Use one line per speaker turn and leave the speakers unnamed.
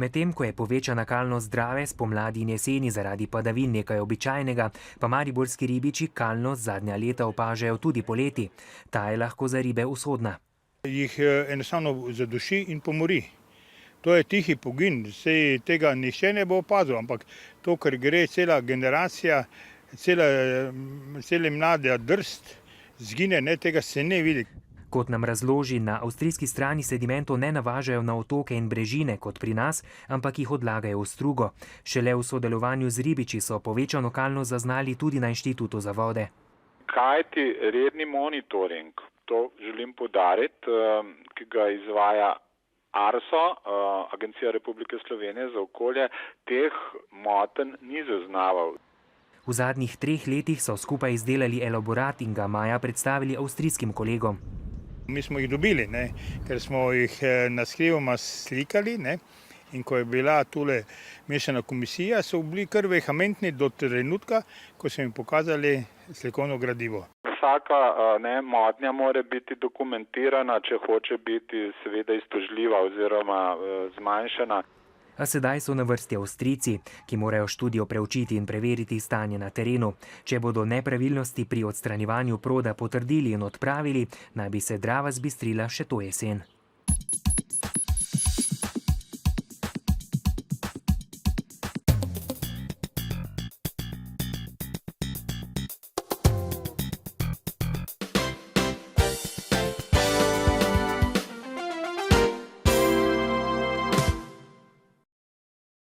Medtem ko je povečana kalnost Drave spomladi in jeseni zaradi padavin nekaj običajnega, pa mariborski ribiči kalnost zadnja leta opažajo tudi poleti. Ta je lahko za ribe usodna.
Jih enostavno zaduši in pomori. To je tihi pogin, saj tega nihče ne bo opazil, ampak to, ker gre cela generacija, cele mlade drst, zgine, tega se ne vidi.
Kot nam razloži, na avstrijski strani sedimentov ne navažajo na otoke in brežine kot pri nas, ampak jih odlagajo v strugo. Šele v sodelovanju z ribiči so povečano kalnost zaznali tudi na Inštitutu za vode.
Kajti redni monitoring, to želim poudariti, ki ga izvaja ARSO, Agencija Republike Slovenije za okolje, teh motenj ni zaznaval.
V zadnjih 3 letih so skupaj izdelali elaborat in ga maja predstavili avstrijskim kolegom.
Mi smo jih dobili, ker smo jih naskrivoma slikali, in ko je bila tule mešana komisija, so bili kar vehementni do trenutka, ko so jim pokazali slikovno gradivo.
Vsaka motnja mora biti dokumentirana, če hoče biti seveda iztožljiva oziroma zmanjšana.
A sedaj so na vrsti Avstrijci, ki morajo študijo preučiti in preveriti stanje na terenu. Če bodo nepravilnosti pri odstranjevanju proda potrdili in odpravili, naj bi se Drava zbistrila še to jesen.